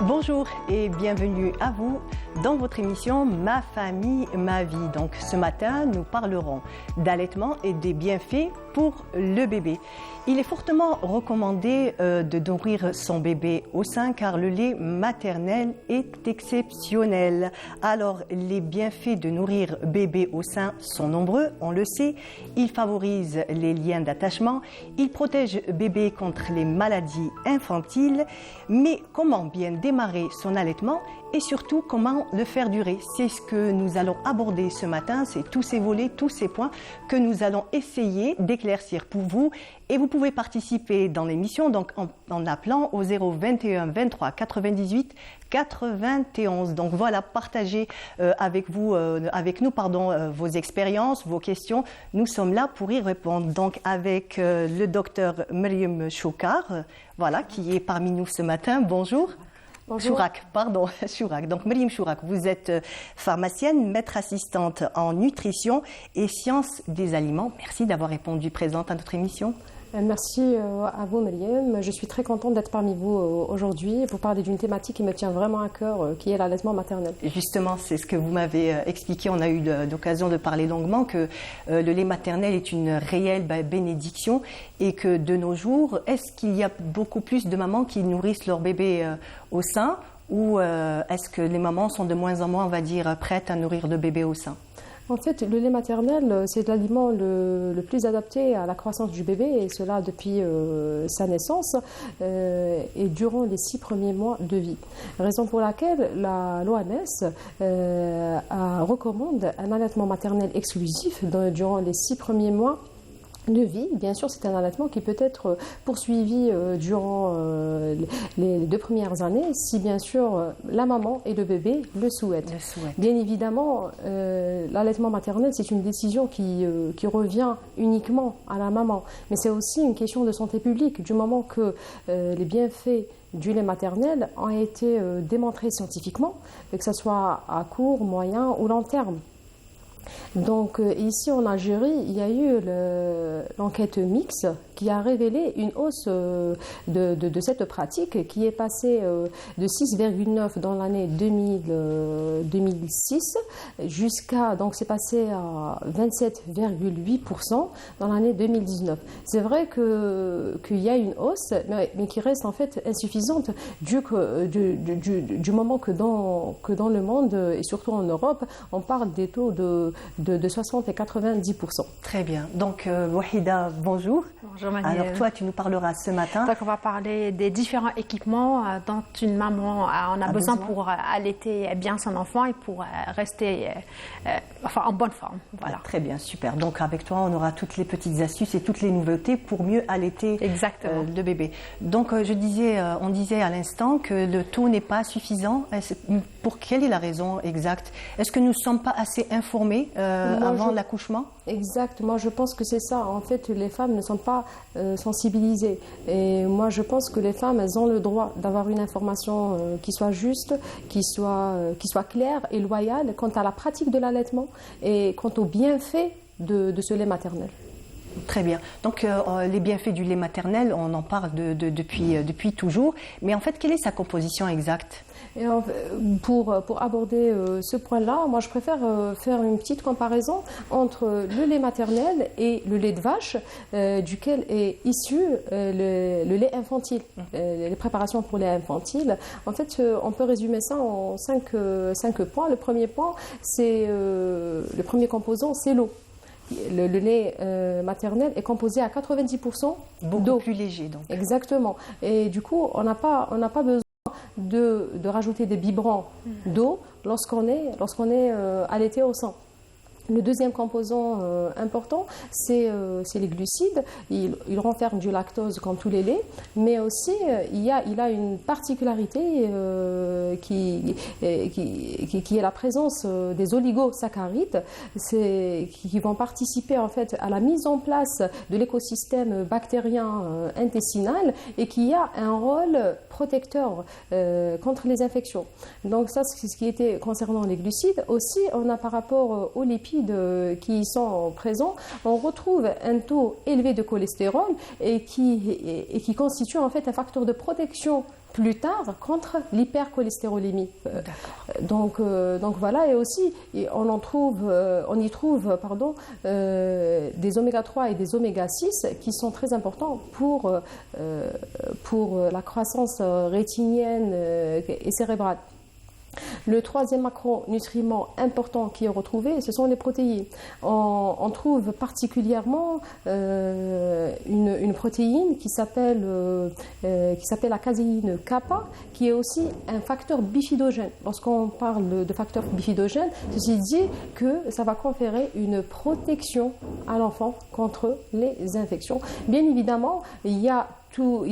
Bonjour et bienvenue à vous dans votre émission Ma famille, ma vie. Donc ce matin, nous parlerons d'allaitement et des bienfaits pour le bébé. Il est fortement recommandé de nourrir son bébé au sein car le lait maternel est exceptionnel. Alors les bienfaits de nourrir bébé au sein sont nombreux, on le sait. Il favorise les liens d'attachement, il protège bébé contre les maladies infantiles. Mais comment bien démarrer son allaitement et surtout comment le faire durer? C'est ce que nous allons aborder ce matin, c'est tous ces volets, tous ces points que nous allons essayer d'éclaircir pour vous. Et vous pouvez participer dans l'émission donc en appelant au 021 23 98 91. Donc voilà, partagez avec nous vos expériences, vos questions. Nous sommes là pour y répondre. Donc avec le docteur Mariam Choukar, voilà, qui est parmi nous ce matin. Bonjour. Bonjour. Chourak. Donc, Mariam Chourak, vous êtes pharmacienne, maître assistante en nutrition et sciences des aliments. Merci d'avoir répondu présente à notre émission. Merci à vous, Mariam. Je suis très contente d'être parmi vous aujourd'hui pour parler d'une thématique qui me tient vraiment à cœur, qui est l'allaitement maternel. Justement, c'est ce que vous m'avez expliqué. On a eu l'occasion de parler longuement que le lait maternel est une réelle bénédiction et que de nos jours, est-ce qu'il y a beaucoup plus de mamans qui nourrissent leur bébé au sein ou est-ce que les mamans sont de moins en moins, on va dire, prêtes à nourrir le bébé au sein? En fait, le lait maternel, c'est l'aliment le plus adapté à la croissance du bébé, et cela depuis sa naissance et durant les 6 premiers mois de vie. Raison pour laquelle l'OMS recommande un allaitement maternel exclusif durant les 6 premiers mois de vie. Bien sûr, c'est un allaitement qui peut être poursuivi durant les 2 premières années, si bien sûr la maman et le bébé le souhaitent. Bien évidemment, l'allaitement maternel, c'est une décision qui revient uniquement à la maman, mais c'est aussi une question de santé publique, du moment que les bienfaits du lait maternel ont été démontrés scientifiquement, que ce soit à court, moyen ou long terme. Donc ici en Algérie, il y a eu l'enquête mixte qui a révélé une hausse de cette pratique qui est passée de 6,9 dans l'année 2006 jusqu'à, donc c'est passé à 27,8% dans l'année 2019. C'est vrai qu'il y a une hausse, mais qui reste en fait insuffisante du moment que dans le monde et surtout en Europe, on parle des taux de 60 et 90%. Très bien. Donc, Wahida, bonjour. Bonjour, Maniel. Alors, toi, tu nous parleras ce matin. Donc, on va parler des différents équipements dont une maman a besoin pour allaiter bien son enfant et pour rester en bonne forme. Voilà. Très bien, super. Donc, avec toi, on aura toutes les petites astuces et toutes les nouveautés pour mieux allaiter le bébé. Donc, on disait à l'instant que le taux n'est pas suffisant. Pour quelle est la raison exacte? Est-ce que nous ne sommes pas assez informés avant l'accouchement? Exact, moi je pense que c'est ça. En fait, les femmes ne sont pas sensibilisées. Et moi je pense que les femmes, elles ont le droit d'avoir une information qui soit juste, qui soit claire et loyale quant à la pratique de l'allaitement et quant aux bienfaits de ce lait maternel. Très bien. Donc, les bienfaits du lait maternel, on en parle depuis toujours. Mais en fait, quelle est sa composition exacte? Et pour aborder ce point-là, moi je préfère faire une petite comparaison entre le lait maternel et le lait de vache, duquel est issu le lait infantile, les préparations pour lait infantile. En fait, on peut résumer ça en 5 points. Le premier point, le premier composant, c'est l'eau. Le lait maternel est composé à 90% d'eau. Beaucoup plus léger, donc. Exactement. Et du coup, on n'a pas besoin de rajouter des biberons d'eau lorsqu'on est allaité au sein. Le deuxième composant important, c'est les glucides. Il renferme du lactose comme tous les laits, mais aussi il a une particularité qui est la présence des oligosaccharides, qui vont participer en fait à la mise en place de l'écosystème bactérien intestinal et qui a un rôle protecteur contre les infections. Donc ça, c'est ce qui était concernant les glucides. Aussi, on a par rapport aux lipides qui y sont présents, on retrouve un taux élevé de cholestérol et qui constitue en fait un facteur de protection plus tard contre l'hypercholestérolémie. Donc voilà, et aussi on y trouve des oméga 3 et des oméga 6 qui sont très importants pour la croissance rétinienne et cérébrale. Le troisième macronutriment important qui est retrouvé, ce sont les protéines. On trouve particulièrement une protéine qui s'appelle la caséine kappa, qui est aussi un facteur bifidogène. Lorsqu'on parle de facteur bifidogène, ceci dit que ça va conférer une protection à l'enfant contre les infections. Bien évidemment, il y a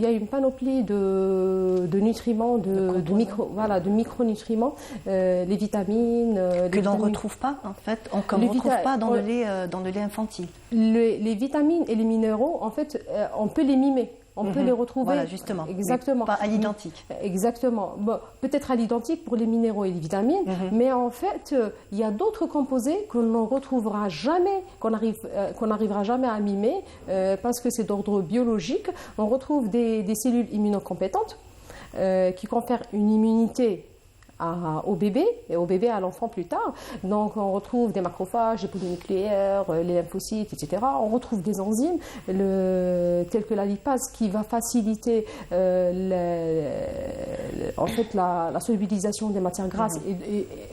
une panoplie de nutriments, de micronutriments, les vitamines. Que l'on ne retrouve pas, en fait, qu'on ne retrouve pas dans le lait infantile. Les vitamines et les minéraux, en fait, on peut les mimer. On peut les retrouver. Voilà, justement. Exactement. Pas à l'identique. Exactement. Bon, peut-être à l'identique pour les minéraux et les vitamines, mais en fait, il y a d'autres composés que l'on ne retrouvera jamais, qu'on n'arrivera jamais à mimer, parce que c'est d'ordre biologique. On retrouve des cellules immunocompétentes qui confèrent une immunité au bébé et au bébé à l'enfant plus tard. Donc on retrouve des macrophages, des polynucléaires, les lymphocytes, etc. On retrouve des enzymes telles que la lipase qui va faciliter la solubilisation des matières grasses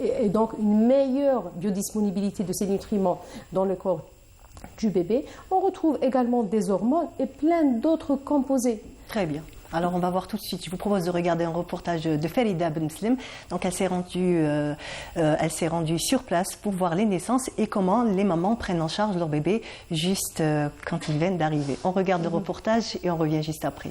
et donc une meilleure biodisponibilité de ces nutriments dans le corps du bébé. On retrouve également des hormones et plein d'autres composés. Très bien. Alors on va voir tout de suite. Je vous propose de regarder un reportage de Farida Ben Mslim. Donc elle s'est rendue sur place pour voir les naissances et comment les mamans prennent en charge leur bébé juste quand ils viennent d'arriver. On regarde le reportage et on revient juste après.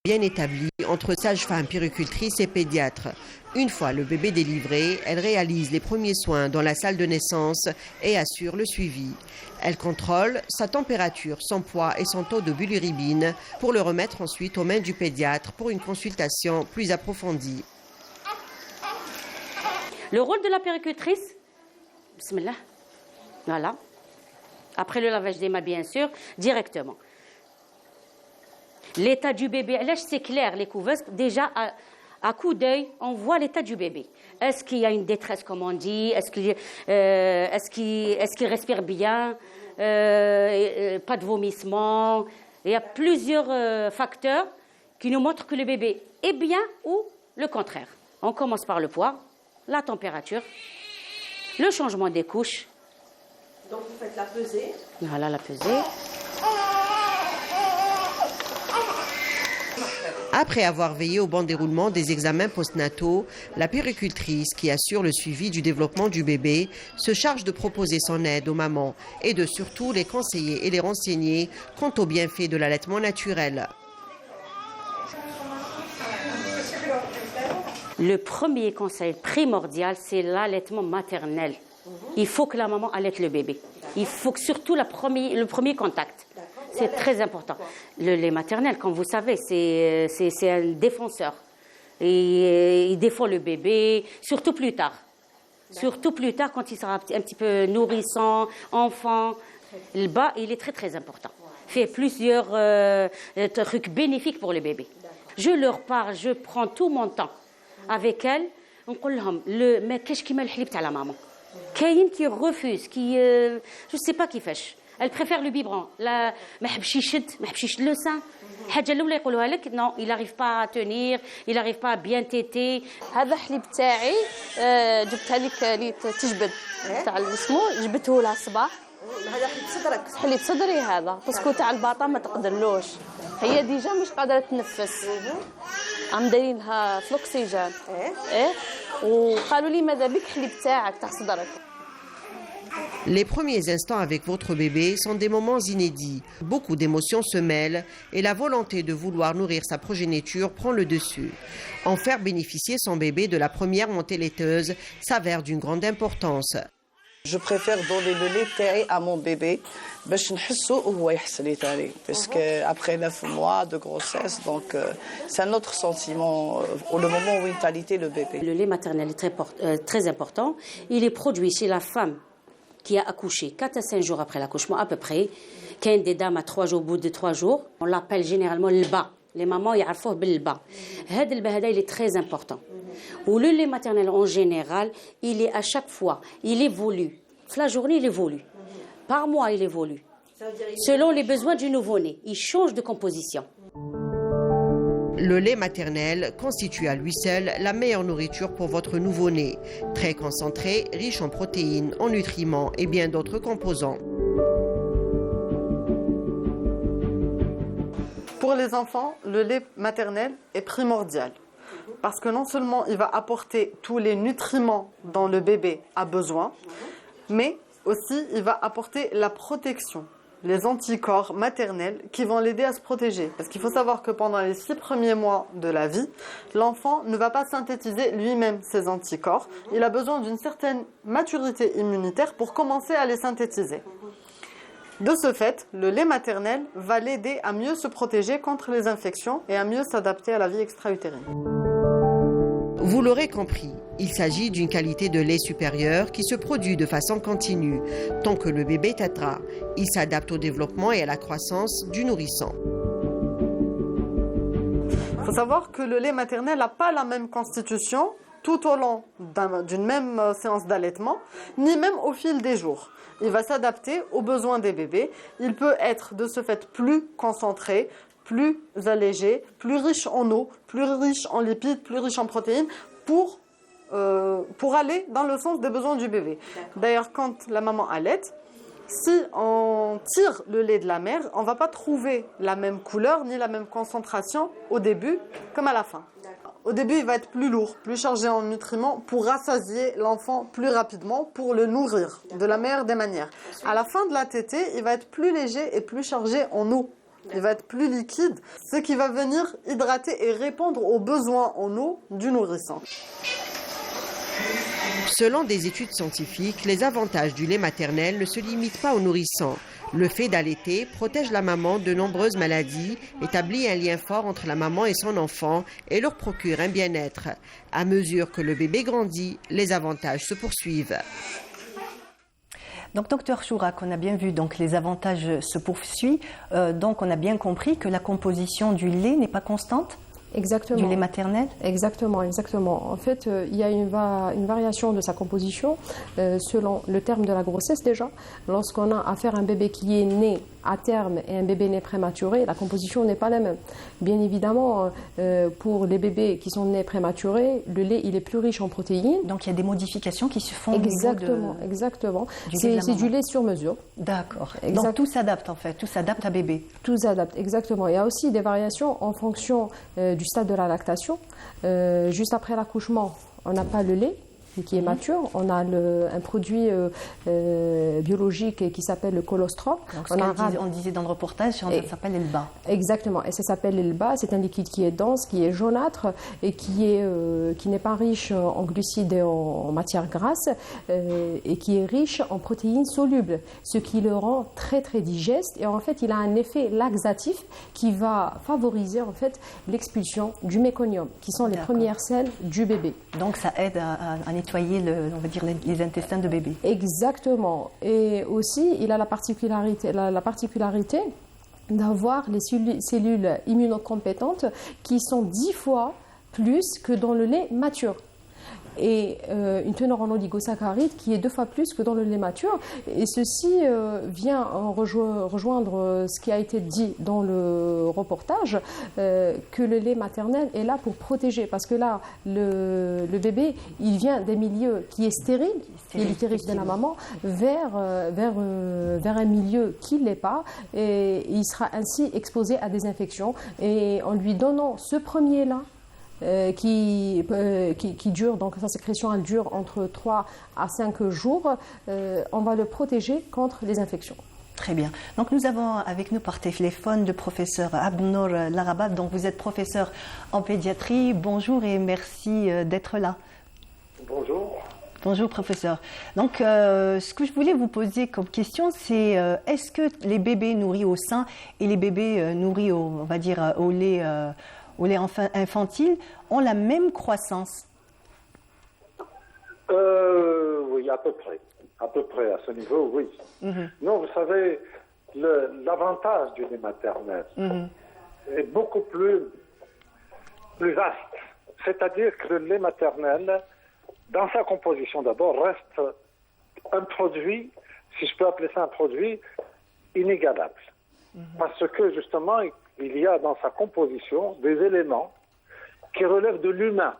Bien établie entre sage-femme, puéricultrice et pédiatre. Une fois le bébé délivré, elle réalise les premiers soins dans la salle de naissance et assure le suivi. Elle contrôle sa température, son poids et son taux de bilirubine pour le remettre ensuite aux mains du pédiatre pour une consultation plus approfondie. Le rôle de la puéricultrice, bismillah, voilà. Après le lavage des mains, bien sûr, directement. L'état du bébé, là c'est clair, les couveuses, déjà à coup d'œil, on voit l'état du bébé. Est-ce qu'il y a une détresse, comme on dit? Est-ce qu'il respire bien? Pas de vomissement? Il y a plusieurs facteurs qui nous montrent que le bébé est bien ou le contraire. On commence par le poids, la température, le changement des couches. Donc vous faites la pesée. Voilà la pesée. Après avoir veillé au bon déroulement des examens postnataux, la puéricultrice qui assure le suivi du développement du bébé se charge de proposer son aide aux mamans et de surtout les conseiller et les renseigner quant aux bienfaits de l'allaitement naturel. Le premier conseil primordial, c'est l'allaitement maternel. Il faut que la maman allaite le bébé. Il faut que surtout le premier contact. C'est très important. Le lait maternel, comme vous savez, c'est un défenseur. Et il défend le bébé, surtout plus tard. Surtout plus tard, quand il sera un petit peu nourrissant, enfant. Le bas, il est très très important. Il fait plusieurs trucs bénéfiques pour le bébé. Je leur parle, je prends tout mon temps avec elle. On dit mais qu'est-ce qui m'a le halib à la maman? Kayin qui refuse, je ne sais pas qui fait. Elle préfère le biberon. ما حبش يشد le sein. الحاجة الأولى يقولوها لك non, il n'arrive pas à tenir, il n'arrive pas à bien téter. هذا حليب تاعي جبتها لك اللي تجبد تاع اسمه جبته لها الصباح. هذا حليب صدرك. حليب صدري هذا باسكو تاع الباطا ما تقدرلوش. هي ديجا مش قادرة تنفس. عم دايرين لها فلوكسيجين. وقالوا لي ماذا بك حليب تاعك تاع صدرك. Les premiers instants avec votre bébé sont des moments inédits. Beaucoup d'émotions se mêlent et la volonté de vouloir nourrir sa progéniture prend le dessus. En faire bénéficier son bébé de la première montée laiteuse s'avère d'une grande importance. Je préfère donner le lait تاعي à mon bébé باش نحسه وهو يحس لي تاني parce que après 9 mois de grossesse donc c'est un autre sentiment au moment où il allait le bébé. Le lait maternel est très important. Il est produit chez la femme qui a accouché 4 à 5 jours après l'accouchement à peu près, كاين des dames à 3 jours, au bout de 3 jours, on l'appelle généralement le bas. Les mamans يعرفوه بالبا. هذا البا هذا il est très important. Ou le lait maternel en général, il est à chaque fois, il évolue. La journée il évolue. Par mois il évolue. Selon les besoins du nouveau-né, il change de composition. Le lait maternel constitue à lui seul la meilleure nourriture pour votre nouveau-né. Très concentré, riche en protéines, en nutriments et bien d'autres composants. Pour les enfants, le lait maternel est primordial parce que non seulement il va apporter tous les nutriments dont le bébé a besoin, mais aussi il va apporter la protection, les anticorps maternels qui vont l'aider à se protéger. Parce qu'il faut savoir que pendant les 6 premiers mois de la vie, l'enfant ne va pas synthétiser lui-même ses anticorps. Il a besoin d'une certaine maturité immunitaire pour commencer à les synthétiser. De ce fait, le lait maternel va l'aider à mieux se protéger contre les infections et à mieux s'adapter à la vie extra-utérine. Vous l'aurez compris, il s'agit d'une qualité de lait supérieure qui se produit de façon continue. Tant que le bébé tétera, il s'adapte au développement et à la croissance du nourrisson. Il faut savoir que le lait maternel n'a pas la même constitution tout au long d'une même séance d'allaitement, ni même au fil des jours. Il va s'adapter aux besoins des bébés. Il peut être de ce fait plus concentré, plus allégé, plus riche en eau, plus riche en lipides, plus riche en protéines pour aller dans le sens des besoins du bébé. D'ailleurs, quand la maman allaite, si on tire le lait de la mère, on ne va pas trouver la même couleur ni la même concentration au début comme à la fin. Au début, il va être plus lourd, plus chargé en nutriments pour rassasier l'enfant plus rapidement, pour le nourrir de la meilleure des manières. À la fin de la tétée, il va être plus léger et plus chargé en eau. Il va être plus liquide, ce qui va venir hydrater et répondre aux besoins en eau du nourrisson. Selon des études scientifiques, les avantages du lait maternel ne se limitent pas aux nourrissons. Le fait d'allaiter protège la maman de nombreuses maladies, établit un lien fort entre la maman et son enfant et leur procure un bien-être. À mesure que le bébé grandit, les avantages se poursuivent. Donc, docteur Chourak, on a bien vu, donc les avantages se poursuivent. Donc, on a bien compris que la composition du lait n'est pas constante. Exactement. Du lait maternel. Exactement, exactement. En fait, il y a une variation de sa composition selon le terme de la grossesse déjà. Lorsqu'on a affaire à un bébé qui est né à terme et un bébé né prématuré, la composition n'est pas la même. Bien évidemment, pour les bébés qui sont nés prématurés, le lait il est plus riche en protéines. Donc il y a des modifications qui se font exactement, exactement. C'est du lait sur mesure. D'accord. Donc tout s'adapte en fait, tout s'adapte à bébé. Tout s'adapte, exactement. Il y a aussi des variations en fonction du stade de la lactation. Juste après l'accouchement, on n'a pas le lait qui est mature, on a un produit biologique qui s'appelle le colostrum. On disait dans le reportage, ça s'appelle l'elba. Exactement, et ça s'appelle l'elba. C'est un liquide qui est dense, qui est jaunâtre et qui n'est pas riche en glucides et en matières grasses et qui est riche en protéines solubles, ce qui le rend très très digeste et en fait il a un effet laxatif qui va favoriser en fait l'expulsion du méconium, qui sont les premières selles du bébé. Donc ça aide à nettoyer on va dire les intestins de bébé. Exactement. Et aussi, il a la particularité d'avoir les cellules immunocompétentes qui sont 10 fois plus que dans le lait mature. Et une teneur en oligosaccharides qui est 2 fois plus que dans le lait mature. Et ceci vient rejoindre ce qui a été dit dans le reportage, que le lait maternel est là pour protéger. Parce que là, le bébé, il vient des milieux qui est stérile, qui est l'utérus de la maman, vers un milieu qui ne l'est pas. Et il sera ainsi exposé à des infections. Et en lui donnant ce premier-là, qui dure, donc sa sécrétion elle dure entre 3 à 5 jours, on va le protéger contre les infections. Très bien. Donc nous avons avec nous par téléphone le professeur Abnour Larabat. Donc vous êtes professeur en pédiatrie. Bonjour et merci d'être là. Bonjour. Bonjour professeur. Donc ce que je voulais vous poser comme question, c'est est-ce que les bébés nourris au sein et les bébés nourris on va dire au lait infantile ont la même croissance? Oui, à peu près. À peu près, à ce niveau, oui. Non, vous savez, l'avantage du lait maternel est beaucoup plus vaste. C'est-à-dire que le lait maternel, dans sa composition d'abord, reste un produit, si je peux appeler ça un produit, inégalable. Parce que justement, il y a dans sa composition des éléments qui relèvent de l'humain.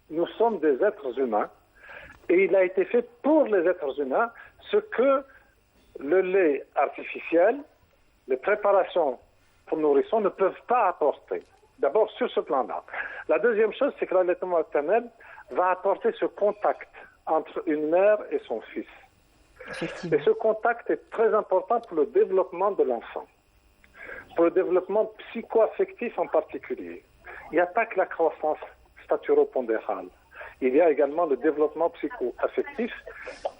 Nous sommes des êtres humains et il a été fait pour les êtres humains ce que le lait artificiel, les préparations pour nourrissons ne peuvent pas apporter. D'abord sur ce plan-là. La deuxième chose, c'est que l'allaitement maternel va apporter ce contact entre une mère et son fils. Et ce contact est très important pour le développement de l'enfant, pour le développement psycho-affectif en particulier. Il n'y a pas que la croissance staturo-pondérale. Il y a également le développement psycho-affectif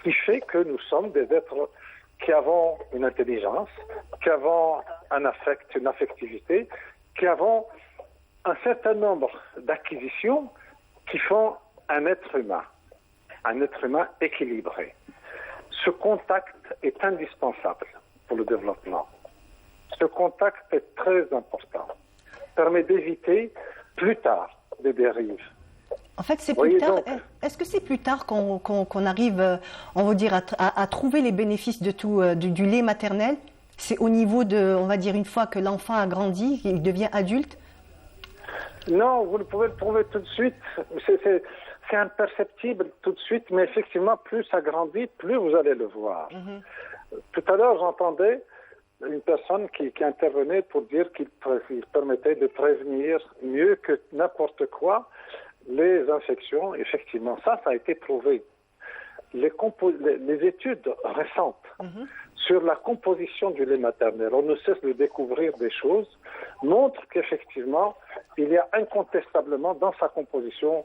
qui fait que nous sommes des êtres qui avons une intelligence, qui avons un affect, une affectivité, qui avons un certain nombre d'acquisitions qui font un être humain équilibré. Ce contact est indispensable pour le développement. Ce contact est très important. Permet d'éviter plus tard des dérives. En fait, c'est plus tard. Est-ce que c'est plus tard qu'on arrive, on va dire, à trouver les bénéfices de tout du lait maternel? C'est au niveau de, on va dire, une fois que l'enfant a grandi, qu'il devient adulte? Non, vous pouvez le trouver tout de suite. C'est imperceptible tout de suite, mais effectivement, plus ça grandit, plus vous allez le voir. Tout à l'heure, j'entendais une personne qui intervenait pour dire qu'il permettait de prévenir mieux que n'importe quoi les infections. Effectivement, ça a été prouvé. Les études récentes sur la composition du lait maternel, on ne cesse de découvrir des choses, montrent qu'effectivement, il y a incontestablement dans sa composition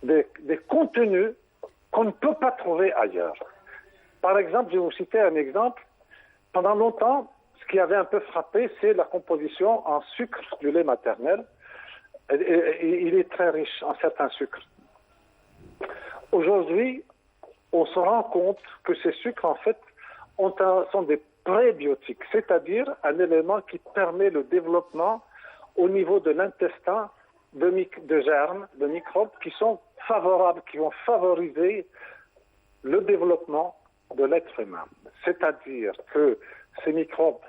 des contenus qu'on ne peut pas trouver ailleurs. Par exemple, je vais vous citer un exemple. Pendant longtemps, ce qui avait un peu frappé, c'est la composition en sucre du lait maternel. Et il est très riche en certains sucres. Aujourd'hui, on se rend compte que ces sucres, en fait, sont des prébiotiques, c'est-à-dire un élément qui permet le développement au niveau de l'intestin de germes, de microbes qui sont favorables, qui vont favoriser le développement de l'être humain. C'est-à-dire que ces microbes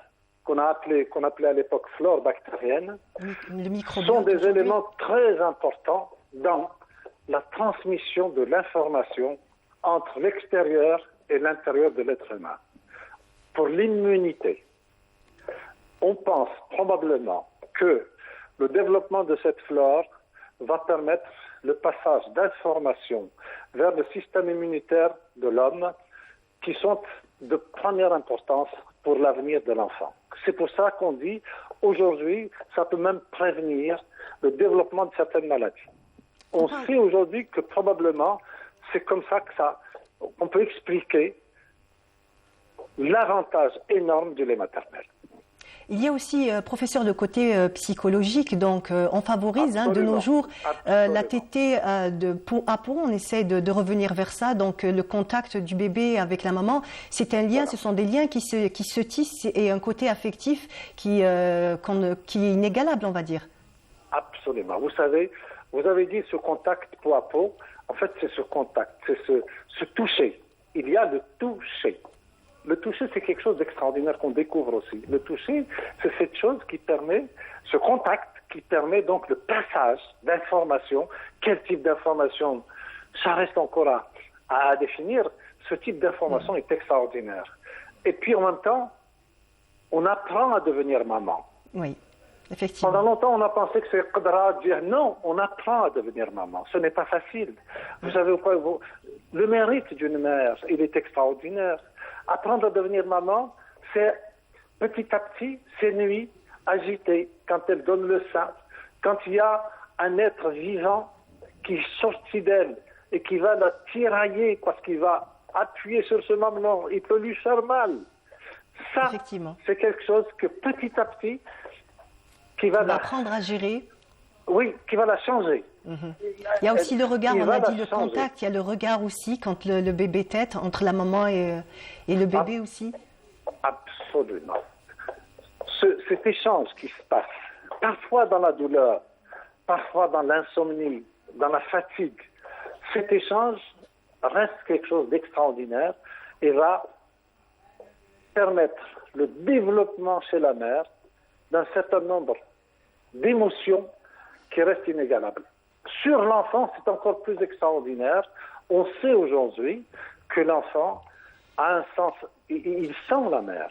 qu'on appelait à l'époque flore bactérienne sont des éléments très importants dans la transmission de l'information entre l'extérieur et l'intérieur de l'être humain. Pour l'immunité, on pense probablement que le développement de cette flore va permettre le passage d'informations vers le système immunitaire de l'homme qui sont de première importance pour l'avenir de l'enfant. C'est pour ça qu'on dit, aujourd'hui, ça peut même prévenir le développement de certaines maladies. On sait aujourd'hui que probablement, c'est comme ça qu'on peut expliquer l'avantage énorme du lait maternel. Il y a aussi, professeur, de côté psychologique, donc on favorise de nos jours la tétée de peau à peau, on essaie de revenir vers ça, donc le contact du bébé avec la maman, c'est un lien, ce sont des liens qui se tissent et un côté affectif qui est inégalable, on va dire. Absolument. Vous savez, vous avez dit ce contact peau à peau, en fait c'est ce contact, c'est ce toucher. Il y a le toucher. Le toucher, c'est quelque chose d'extraordinaire qu'on découvre aussi. Le toucher, c'est cette chose qui permet, ce contact qui permet donc le passage d'informations. Quel type d'information? Ça reste encore à définir. Ce type d'information est extraordinaire. Et puis en même temps, on apprend à devenir maman. Oui, effectivement. Pendant longtemps, on a pensé que c'est qadra de dire non, on apprend à devenir maman. Ce n'est pas facile. Vous savez quoi? Le mérite d'une mère, il est extraordinaire. Apprendre à devenir maman, c'est petit à petit, ces nuits agitées, quand elle donne le sein, quand il y a un être vivant qui sortit d'elle et qui va la tirailler parce qu'il va appuyer sur ce mamelon, il peut lui faire mal. Ça, c'est quelque chose que petit à petit, qui va apprendre à gérer. Oui, qui va la changer. Il y a aussi le regard, on a dit le contact, il y a le regard aussi quand le bébé tète, entre la maman et le bébé aussi. Absolument. cet échange qui se passe, parfois dans la douleur, parfois dans l'insomnie, dans la fatigue, cet échange reste quelque chose d'extraordinaire et va permettre le développement chez la mère d'un certain nombre d'émotions qui restent inégalables. Sur l'enfant, c'est encore plus extraordinaire. On sait aujourd'hui que l'enfant a un sens, il sent la mère.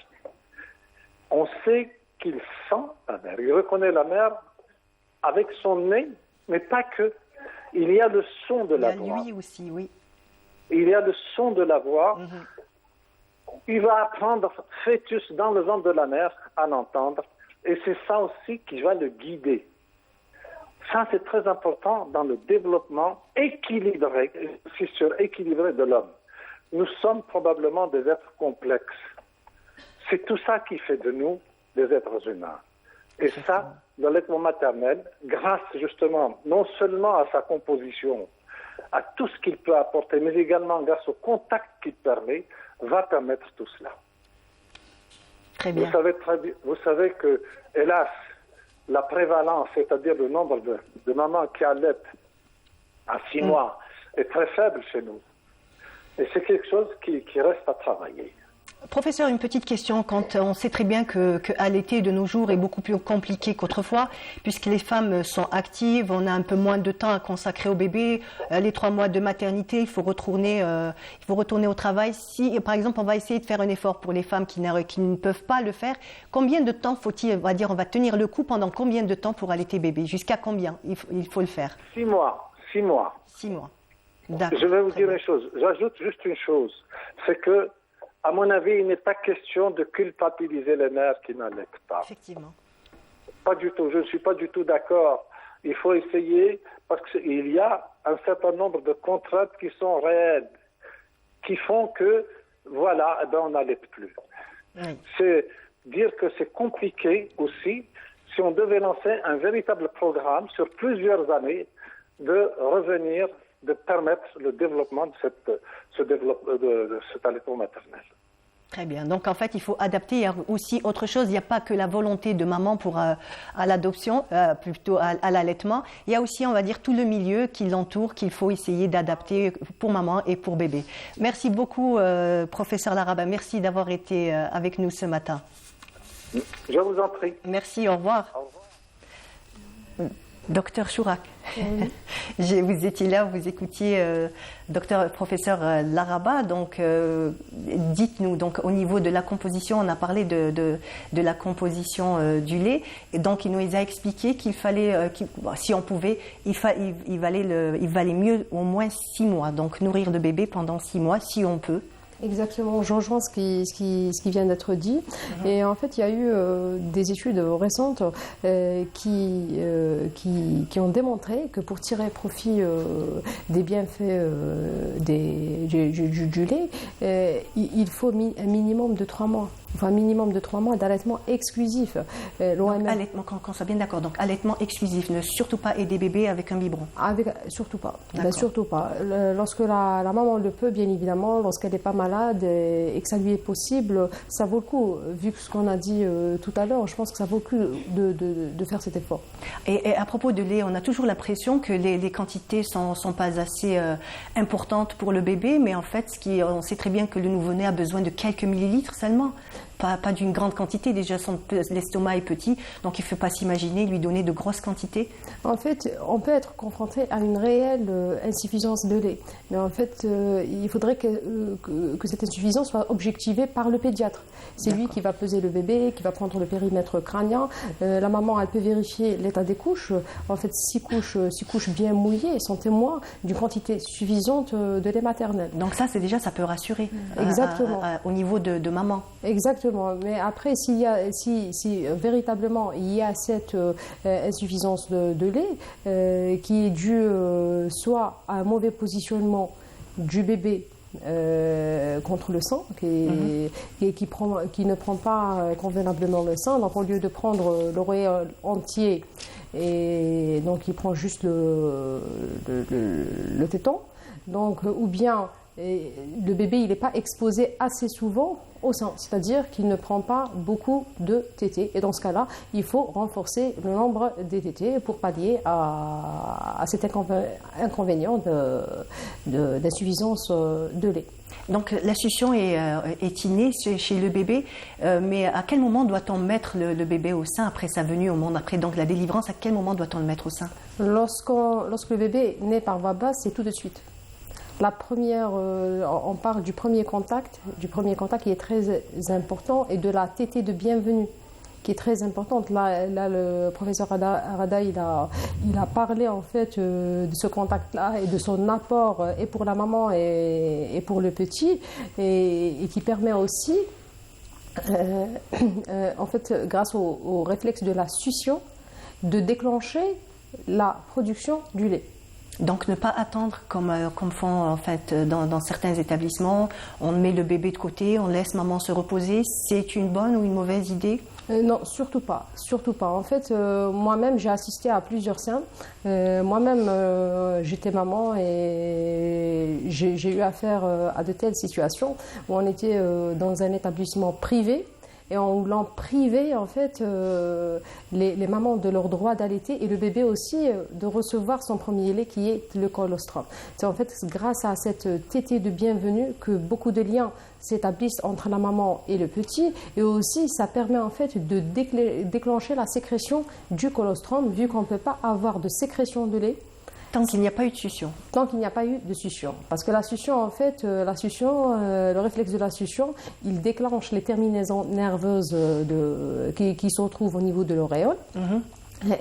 On sait qu'il sent la mère. Il reconnaît la mère avec son nez, mais pas que. Il y a le son de la voix. Il y a lui aussi, oui. Il y a le son de la voix. Il va apprendre, fœtus dans le ventre de la mère, à l'entendre. Et c'est ça aussi qui va le guider. Ça, c'est très important dans le développement équilibré, équilibré de l'homme. Nous sommes probablement des êtres complexes. C'est tout ça qui fait de nous des êtres humains. Et ça, l'allaitement maternel, grâce justement non seulement à sa composition, à tout ce qu'il peut apporter, mais également grâce au contact qu'il permet, va permettre tout cela. Très bien. Vous savez que, hélas, la prévalence, c'est-à-dire le nombre de mamans qui allaitent à 6 mois, est très faible chez nous. Et c'est quelque chose qui reste à travailler. Professeur, une petite question. Quand on sait très bien que allaiter de nos jours est beaucoup plus compliqué qu'autrefois, puisque les femmes sont actives, on a un peu moins de temps à consacrer au bébé, les 3 mois de maternité, il faut retourner au travail. Si, par exemple, on va essayer de faire un effort pour les femmes qui ne peuvent pas le faire, combien de temps faut-il, on va tenir le coup pendant combien de temps pour allaiter bébé? Jusqu'à combien il faut le faire? 6 mois. 6 mois. 6 mois. Je vais vous dire une chose. J'ajoute juste une chose. C'est que, à mon avis, il n'est pas question de culpabiliser les mères qui n'allaitent pas. Effectivement. Pas du tout. Je ne suis pas du tout d'accord. Il faut essayer, parce qu'il y a un certain nombre de contraintes qui sont réelles, qui font que, voilà, on n'allaite plus. Oui. C'est dire que c'est compliqué aussi, si on devait lancer un véritable programme sur plusieurs années, de revenir, de permettre le développement de cet allaitement maternel. Très bien. Donc, en fait, il faut adapter. Il y a aussi autre chose. Il n'y a pas que la volonté de maman à l'adoption, plutôt à l'allaitement. Il y a aussi, on va dire, tout le milieu qui l'entoure qu'il faut essayer d'adapter pour maman et pour bébé. Merci beaucoup, professeur Laraba. Merci d'avoir été avec nous ce matin. Je vous en prie. Merci. Au revoir. Au revoir. Docteur Chourak, Oui. vous étiez là, vous écoutiez professeur Laraba. Donc, dites-nous, donc au niveau de la composition, on a parlé de la composition du lait. Et donc, il nous a expliqué qu'il fallait, si on pouvait, il valait mieux au moins 6 mois. Donc, nourrir le bébé pendant 6 mois, si on peut. Exactement, je rejoins ce qui vient d'être dit. Et en fait, il y a eu des études récentes qui ont démontré que pour tirer profit des bienfaits du lait, il faut un minimum de 3 mois. Enfin, minimum de 3 mois d'allaitement exclusif. Allaitement, qu'on soit bien d'accord. Donc, allaitement exclusif, ne surtout pas aider bébé avec un biberon. Surtout pas. Ben, surtout pas. Lorsque la maman le peut, bien évidemment, lorsqu'elle n'est pas malade et que ça lui est possible, ça vaut le coup. Vu ce qu'on a dit tout à l'heure, je pense que ça vaut le coup de faire cet effort. Et à propos de lait, on a toujours l'impression que les quantités sont pas assez importantes pour le bébé, mais en fait, on sait très bien que le nouveau-né a besoin de quelques millilitres seulement. Pas d'une grande quantité, déjà l'estomac est petit, donc il ne faut pas s'imaginer lui donner de grosses quantités. En fait, on peut être confronté à une réelle insuffisance de lait, mais en fait, il faudrait que cette insuffisance soit objectivée par le pédiatre. C'est lui qui va peser le bébé, qui va prendre le périmètre crânien. La maman, elle peut vérifier l'état des couches. En fait, 6 couches bien mouillées sont témoins d'une quantité suffisante de lait maternel. Donc ça peut rassurer. Exactement. Au niveau de maman. Exactement. Mais après, si véritablement il y a cette insuffisance de lait qui est due soit à un mauvais positionnement du bébé contre le sein, qui ne prend pas convenablement le sein, donc au lieu de prendre l'oreiller entier, et donc il prend juste le téton, donc ou bien le bébé il n'est pas exposé assez souvent au sein, c'est-à-dire qu'il ne prend pas beaucoup de tétés. Et dans ce cas-là, il faut renforcer le nombre des tétés pour pallier à cet inconvénient d'insuffisance de lait. Donc la succion est innée chez le bébé, mais à quel moment doit-on mettre le bébé au sein après sa venue au monde, après donc la délivrance, à quel moment doit-on le mettre au sein? Lorsque le bébé naît par voie basse, c'est tout de suite. La première, on parle du premier contact qui est très important et de la tétée de bienvenue qui est très importante. Là le professeur Arada, il a parlé en fait de ce contact-là et de son apport et pour la maman et pour le petit et qui permet aussi, en fait, grâce au réflexe de la succion, de déclencher la production du lait. Donc ne pas attendre comme font en fait dans certains établissements, on met le bébé de côté, on laisse maman se reposer, c'est une bonne ou une mauvaise idée? Non, surtout pas. En fait, moi-même, j'ai assisté à plusieurs seins. Moi-même, j'étais maman et j'ai eu affaire à de telles situations où on était dans un établissement privé. Et en voulant priver en fait les mamans de leur droit d'allaiter et le bébé aussi de recevoir son premier lait qui est le colostrum. C'est en fait grâce à cette tétée de bienvenue que beaucoup de liens s'établissent entre la maman et le petit et aussi ça permet en fait de déclencher la sécrétion du colostrum vu qu'on ne peut pas avoir de sécrétion de lait tant qu'il n'y a pas eu de succion. Tant qu'il n'y a pas eu de succion. Parce que la succion, en fait, le réflexe de la succion, il déclenche les terminaisons nerveuses qui se retrouvent au niveau de l'auréole.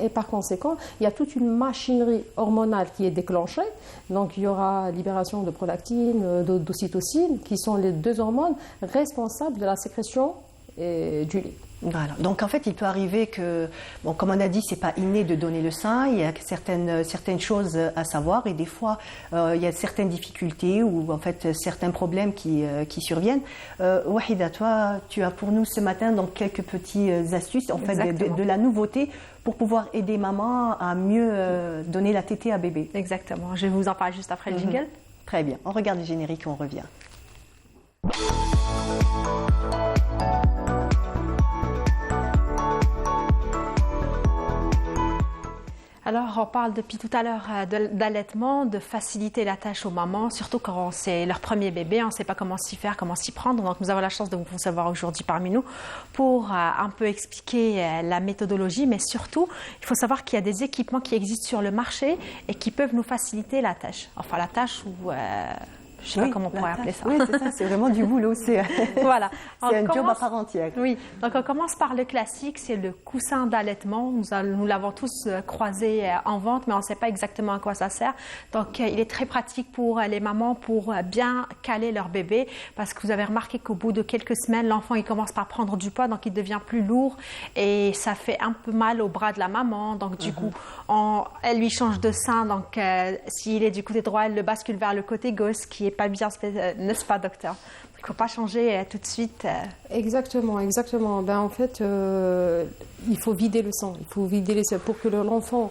Et par conséquent, il y a toute une machinerie hormonale qui est déclenchée. Donc, il y aura libération de prolactine, d'ocytocine, qui sont les deux hormones responsables de la sécrétion du lait. Voilà. Donc en fait, il peut arriver que, bon, comme on a dit, c'est pas inné de donner le sein. Il y a certaines choses à savoir et des fois, il y a certaines difficultés ou en fait certains problèmes qui surviennent. Wahida, toi, tu as pour nous ce matin donc quelques petites astuces en fait de la nouveauté pour pouvoir aider maman à mieux donner la tétée à bébé. Exactement. Je vais vous en parler juste après le jingle. Très bien. On regarde le générique et on revient. Alors, on parle depuis tout à l'heure d'allaitement, de faciliter la tâche aux mamans, surtout quand c'est leur premier bébé, on ne sait pas comment s'y faire, comment s'y prendre. Donc, nous avons la chance de vous recevoir aujourd'hui parmi nous pour un peu expliquer la méthodologie, mais surtout, il faut savoir qu'il y a des équipements qui existent sur le marché et qui peuvent nous faciliter la tâche. Enfin, la tâche ou... je ne sais pas comment on pourrait appeler ça. Oui, c'est ça, c'est vraiment du boulot. Voilà. C'est un job à part entière. Oui, donc on commence par le classique, c'est le coussin d'allaitement. Nous l'avons tous croisé en vente, mais on ne sait pas exactement à quoi ça sert. Donc il est très pratique pour les mamans pour bien caler leur bébé, parce que vous avez remarqué qu'au bout de quelques semaines, l'enfant il commence par prendre du poids, donc il devient plus lourd et ça fait un peu mal au bras de la maman. Donc du coup, elle lui change de sein. Donc s'il est du côté droit, elle le bascule vers le côté gauche, qui est pas bien, n'est-ce pas, docteur? Il ne faut pas changer tout de suite. Exactement. Ben, en fait, il faut vider le sang. Il faut vider les sang pour que l'enfant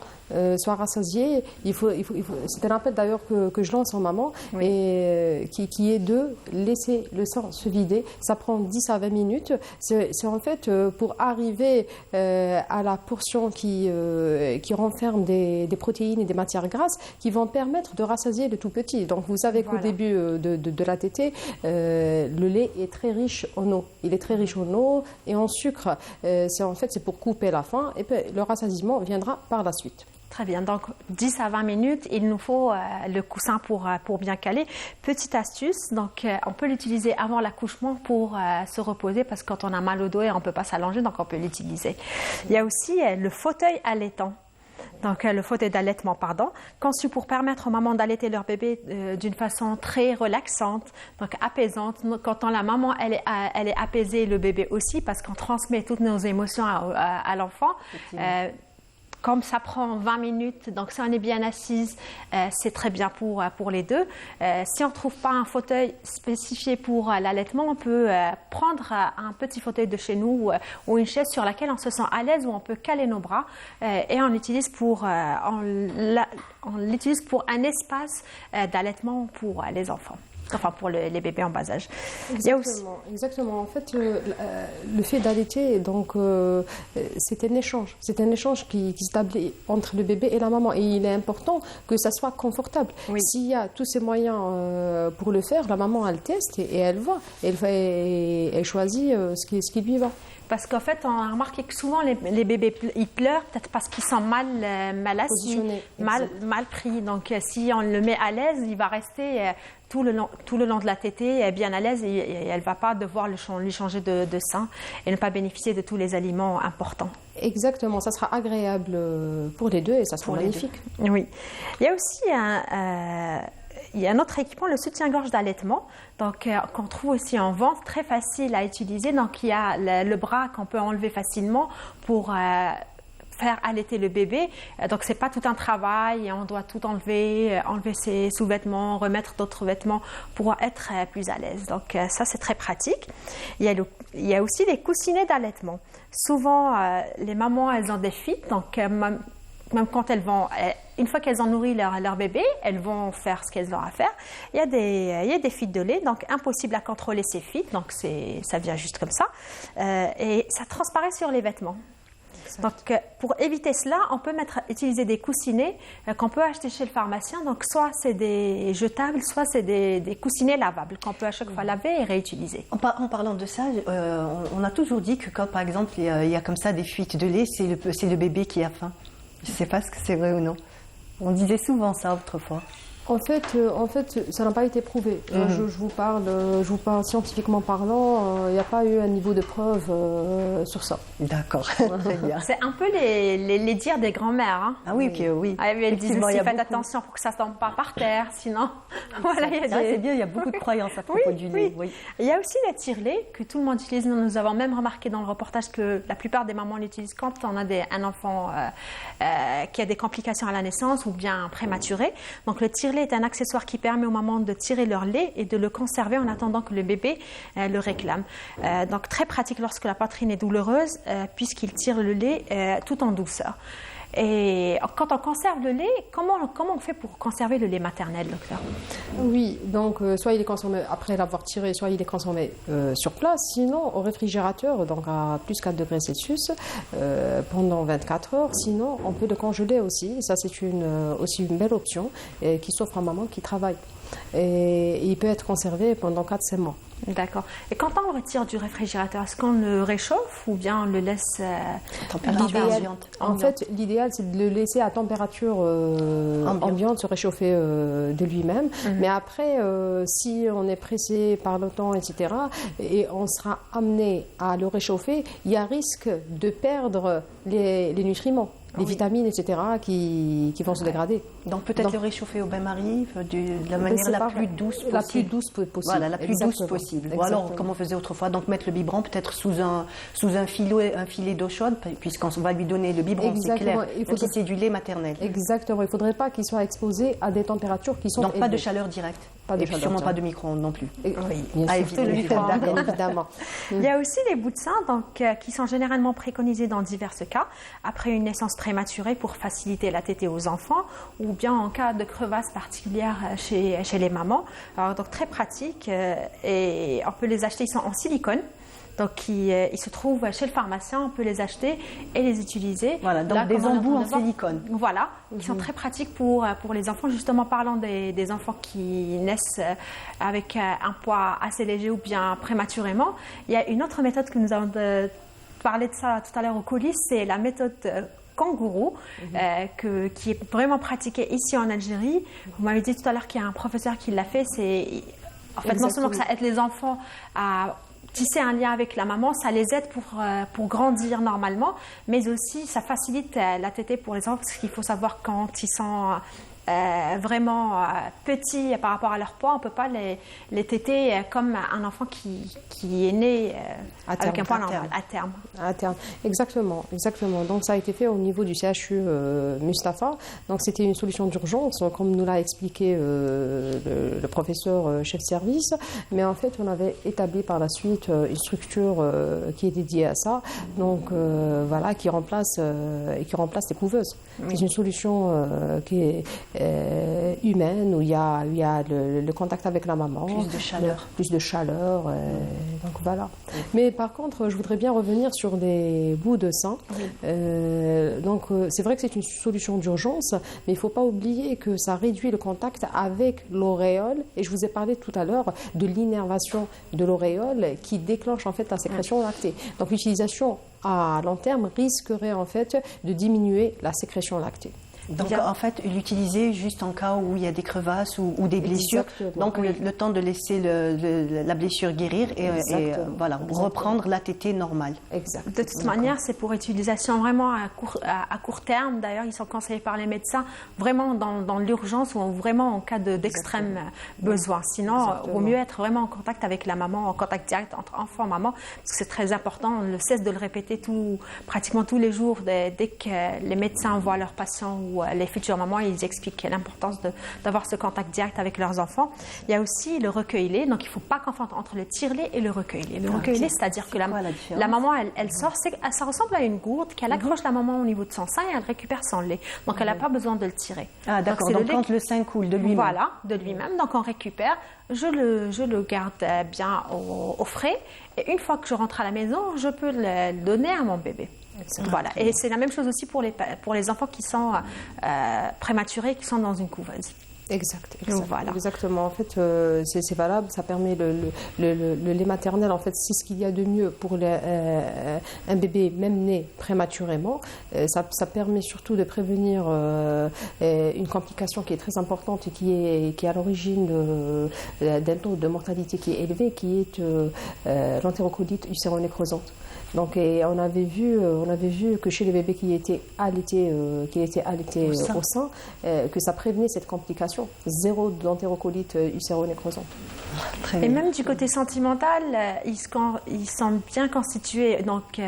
soit rassasié. C'est un appel d'ailleurs que je lance en maman, oui. Et qui est de laisser le sang se vider. Ça prend 10 à 20 minutes. C'est en fait pour arriver à la portion qui renferme des protéines et des matières grasses qui vont permettre de rassasier le tout petit. Donc vous savez qu'au début de la tétée, le lait est très riche en eau. Il est très riche en eau et en sucre. C'est pour couper la faim et puis le rassasiement viendra par la suite. Très bien, donc 10 à 20 minutes, il nous faut le coussin pour bien caler. Petite astuce, donc on peut l'utiliser avant l'accouchement pour se reposer parce que quand on a mal au dos et on ne peut pas s'allonger, donc on peut l'utiliser. Il y a aussi le fauteuil allaitant. Donc le fauteuil d'allaitement, conçu pour permettre aux mamans d'allaiter leur bébé d'une façon très relaxante, donc apaisante. Quand la maman elle est apaisée, le bébé aussi, parce qu'on transmet toutes nos émotions à l'enfant. Comme ça prend 20 minutes, donc si on est bien assise, c'est très bien pour les deux. Si on ne trouve pas un fauteuil spécifié pour l'allaitement, on peut prendre un petit fauteuil de chez nous ou une chaise sur laquelle on se sent à l'aise, où on peut caler nos bras et on l'utilise pour un espace d'allaitement pour les enfants. enfin pour les bébés en bas âge. Exactement. En fait, le fait d'allaiter, donc, c'est un échange. C'est un échange qui s'établit entre le bébé et la maman. Et il est important que ça soit confortable. Oui. S'il y a tous ces moyens pour le faire, la maman, elle teste et elle voit. Elle choisit ce qui lui va. Parce qu'en fait, on a remarqué que souvent, les bébés, ils pleurent peut-être parce qu'ils sont mal assis, mal pris. Donc, si on le met à l'aise, il va rester tout le long de la tétée bien à l'aise et elle ne va pas devoir lui changer de sein et ne pas bénéficier de tous les aliments importants. Exactement, ça sera agréable pour les deux et ça sera magnifique. Oui. Il y a aussi il y a un autre équipement, le soutien-gorge d'allaitement, donc qu'on trouve aussi en vente, très facile à utiliser. Donc il y a le bras qu'on peut enlever facilement pour faire allaiter le bébé. Donc c'est pas tout un travail, on doit tout enlever ses sous-vêtements, remettre d'autres vêtements pour être plus à l'aise. Donc ça c'est très pratique. Il y a aussi les coussinets d'allaitement. Souvent les mamans elles ont des fuites, donc même quand une fois qu'elles ont nourri leur bébé, elles vont faire ce qu'elles ont à faire. Il y a des fuites de lait, donc impossible à contrôler ces fuites, donc ça vient juste comme ça. Et ça transparaît sur les vêtements. Donc, pour éviter cela, on peut utiliser des coussinets qu'on peut acheter chez le pharmacien. Donc, soit c'est des jetables, soit c'est des coussinets lavables qu'on peut à chaque fois laver et réutiliser. En parlant de ça, on a toujours dit que quand, par exemple, il y a comme ça des fuites de lait, c'est le bébé qui a faim. Je ne sais pas si c'est vrai ou non. On disait souvent ça autrefois. En fait, ça n'a pas été prouvé. Je vous parle scientifiquement parlant, il n'y a pas eu un niveau de preuve sur ça. D'accord, très bien. C'est un peu les dires des grands-mères. Hein. Ah oui, oui. Elles disent aussi, faites attention pour que ça ne tombe pas par terre, sinon... voilà, c'est bien, il y a beaucoup de croyances à propos du lait. Oui. Il y a aussi le tire-lait que tout le monde utilise. Nous avons même remarqué dans le reportage que la plupart des mamans l'utilisent quand on a un enfant qui a des complications à la naissance ou bien prématuré. Donc le tire-lait est un accessoire qui permet aux mamans de tirer leur lait et de le conserver en attendant que le bébé le réclame. Donc très pratique lorsque la poitrine est douloureuse puisqu'il tire le lait tout en douceur. Et quand on conserve le lait, comment on fait pour conserver le lait maternel, docteur? Oui, donc soit il est consommé après l'avoir tiré, soit il est consommé sur place, sinon au réfrigérateur, donc à plus 4 degrés Celsius, pendant 24 heures. Sinon, on peut le congeler aussi. Ça, c'est aussi une belle option qui s'offre à maman qui travaille. Et il peut être conservé pendant 4-5 mois. D'accord. Et quand on le retire du réfrigérateur, est-ce qu'on le réchauffe ou bien on le laisse ambiante? En fait, l'idéal, c'est de le laisser à température ambiante, se réchauffer de lui-même. Mais après, si on est pressé par le temps, etc., et on sera amené à le réchauffer, il y a risque de perdre les nutriments. Les vitamines, etc., qui vont se dégrader. Donc peut-être le réchauffer au bain-marie de la manière la plus douce possible. La plus douce possible. Voilà, la plus douce possible. Ou alors, comme on faisait autrefois, donc mettre le biberon peut-être sous un filet d'eau chaude, puisqu'on va lui donner le biberon, c'est clair. Si c'est du lait maternel. Exactement. Il ne faudrait pas qu'il soit exposé à des températures qui sont donc pas de chaleur directe. Et puis sûrement pas de micro-ondes non plus. Oui, bien sûr, évidemment. Il y a aussi les bouts de sein qui sont généralement préconisés dans divers cas, après une naissance prématurée pour faciliter la tétée aux enfants, ou bien en cas de crevasse particulière chez les mamans. Alors, donc très pratique et on peut les acheter, ils sont en silicone. Donc, ils se trouvent chez le pharmacien, on peut les acheter et les utiliser. Voilà, donc des embouts en silicone. Voilà, qui sont très pratiques pour les enfants. Justement, parlant des enfants qui naissent avec un poids assez léger ou bien prématurément, il y a une autre méthode que nous avons parlé de ça tout à l'heure au coulisses, c'est la méthode kangourou, qui est vraiment pratiquée ici en Algérie. Vous m'avez dit tout à l'heure qu'il y a un professeur qui l'a fait. En fait, non seulement que ça aide les enfants à tisser un lien avec la maman, ça les aide pour grandir normalement, mais aussi ça facilite la tétée pour les enfants, parce qu'il faut savoir quand ils sont vraiment petits par rapport à leur poids, on ne peut pas les téter comme un enfant qui est né avec un poids normal, à terme. À terme, exactement. Donc ça a été fait au niveau du CHU Mustapha. Donc c'était une solution d'urgence, comme nous l'a expliqué le professeur chef service. Mais en fait, on avait établi par la suite une structure qui est dédiée à ça, donc voilà, qui remplace les couveuses. Oui. C'est une solution qui est humaine, où il y a le contact avec la maman. Plus de chaleur. Plus de chaleur. Donc voilà. Mais par contre, je voudrais bien revenir sur des bouts de sein. Donc c'est vrai que c'est une solution d'urgence, mais il ne faut pas oublier que ça réduit le contact avec l'auréole. Et je vous ai parlé tout à l'heure de l'innervation de l'auréole qui déclenche en fait la sécrétion lactée. Donc l'utilisation à long terme risquerait en fait de diminuer la sécrétion lactée. Donc en fait, l'utiliser juste en cas où il y a des crevasses ou des blessures. Exactement. Donc le temps de laisser la blessure guérir et voilà, reprendre la tétée normale. Exactement. De toute manière, c'est pour utilisation vraiment à court terme. D'ailleurs, ils sont conseillés par les médecins vraiment dans l'urgence ou vraiment en cas d'extrême besoin. Sinon, il vaut mieux être vraiment en contact avec la maman, en contact direct entre enfant et maman, parce que c'est très important. On ne cesse de le répéter pratiquement tous les jours dès que les médecins voient leurs patients ou les futures mamans, ils expliquent l'importance d'avoir ce contact direct avec leurs enfants. Il y a aussi le recueil-lait, donc il ne faut pas confondre entre le tire-lait et le recueil-lait. Le recueil-lait, c'est-à-dire que la maman, elle sort, ça ressemble à une gourde qu'elle accroche la maman au niveau de son sein et elle récupère son lait. Donc elle n'a pas besoin de le tirer. Ah d'accord, donc quand le sein coule de lui-même. Voilà, de lui-même. Donc on récupère, je le garde bien au frais et une fois que je rentre à la maison, je peux le donner à mon bébé. Voilà. Et c'est la même chose aussi pour les enfants qui sont prématurés, qui sont dans une couveuse. Voilà. Exactement. En fait, c'est valable. Ça permet le lait maternel. En fait, c'est ce qu'il y a de mieux pour un bébé même né prématurément. Ça permet surtout de prévenir une complication qui est très importante et qui est à l'origine d'un taux de mortalité qui est élevé, qui est l'entérocolite ulcéro-nécrosante. Donc, on avait vu que chez les bébés qui étaient allaités au sein, que ça prévenait cette complication. 0 d'entérocolite ulcéro-nécrosante. Et même du côté sentimental, ils sont bien constitués. Donc,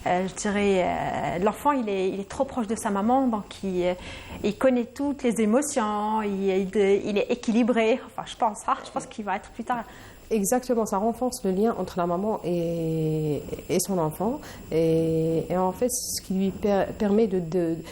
je dirais, l'enfant, il est trop proche de sa maman, donc il connaît toutes les émotions, il est équilibré. Enfin, je pense qu'il va être plus tard. Exactement, ça renforce le lien entre la maman et son enfant. Et en fait, ce qui lui permet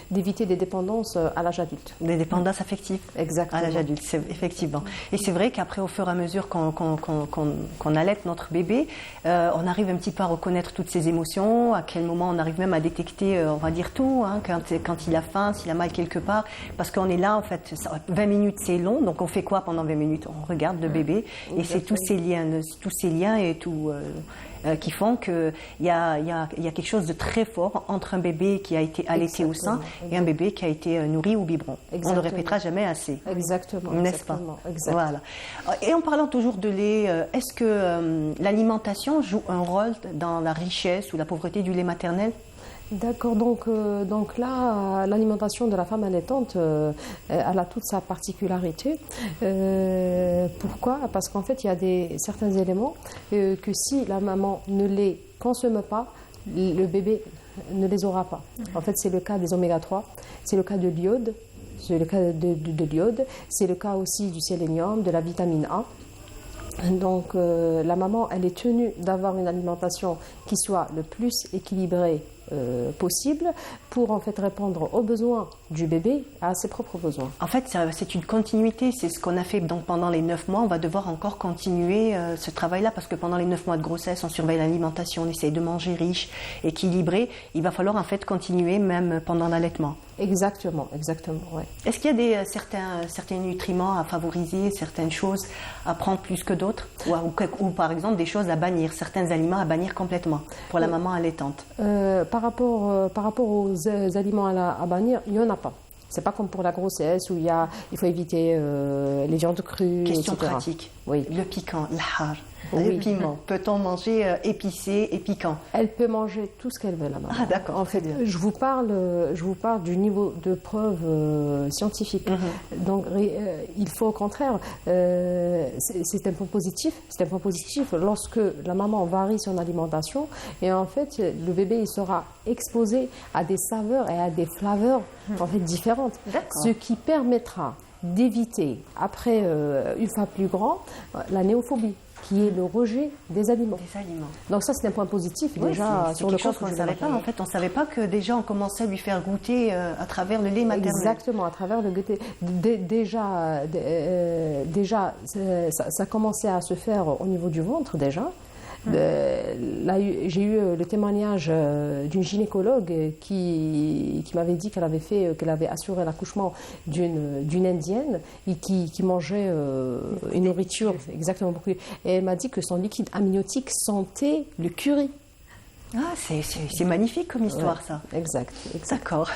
d'éviter des dépendances à l'âge adulte. Des dépendances affectives. Exactement. À l'âge adulte, effectivement. Et c'est vrai qu'après, au fur et à mesure qu'on allaite notre bébé, on arrive un petit peu à reconnaître toutes ses émotions, à quel moment on arrive même à détecter, on va dire tout, hein, quand il a faim, s'il a mal quelque part. Parce qu'on est là, en fait, 20 minutes, c'est long. Donc on fait quoi pendant 20 minutes? On regarde le bébé et c'est tous ces liens et tout qui font qu'il y a quelque chose de très fort entre un bébé qui a été allaité au sein et un bébé qui a été nourri au biberon. On ne le répétera jamais assez. Exactement. N'est-ce pas? Voilà. Et en parlant toujours de lait, est-ce que l'alimentation joue un rôle dans la richesse ou la pauvreté du lait maternel? D'accord, donc là, l'alimentation de la femme allaitante, elle a toute sa particularité. Pourquoi? Parce qu'en fait, il y a certains éléments que si la maman ne les consomme pas, le bébé ne les aura pas. En fait, c'est le cas des oméga 3, c'est le cas de l'iode, c'est le cas de l'iode, c'est le cas aussi du sélénium, de la vitamine A. Donc la maman, elle est tenue d'avoir une alimentation qui soit le plus équilibrée possible pour en fait répondre aux besoins du bébé, à ses propres besoins. En fait, c'est une continuité, c'est ce qu'on a fait donc pendant les 9 mois. On va devoir encore continuer ce travail-là parce que pendant les 9 mois de grossesse, on surveille l'alimentation, on essaye de manger riche, équilibré. Il va falloir en fait continuer même pendant l'allaitement. Exactement, ouais. Est-ce qu'il y a certains nutriments à favoriser, certaines choses à prendre plus que d'autres ou par exemple des choses à bannir, certains aliments à bannir complètement pour la maman allaitante? Par rapport aux aliments à bannir, il n'y en a pas. C'est pas comme pour la grossesse où il faut éviter les viandes crues, Question etc. pratique. Oui. Le piquant, l'har, oui. le piment. Peut-on manger épicé et piquant? Elle peut manger tout ce qu'elle veut, la maman. Ah d'accord. En fait, je vous parle du niveau de preuve scientifique. Donc, il faut au contraire, c'est un point positif. C'est un point positif lorsque la maman varie son alimentation et en fait, le bébé il sera exposé à des saveurs et à des flaveurs en fait différentes, ce qui permettra d'éviter, après, une fois plus grand, la néophobie. qui est le rejet des aliments. Des aliments. Donc ça, c'est un point positif Oui, déjà c'est sur le quelque chose corps. qu'on ne savait pas. En fait, on ne savait pas que déjà on commençait à lui faire goûter à travers le lait maternel. Exactement, à travers le goûter. Déjà, ça commençait à se faire au niveau du ventre déjà. Là, j'ai eu le témoignage d'une gynécologue qui m'avait dit qu'elle avait assuré l'accouchement d'une Indienne et qui mangeait une nourriture exactement beaucoup. Et elle m'a dit que son liquide amniotique sentait le curry. Ah, c'est magnifique comme histoire, ça. Exact. D'accord.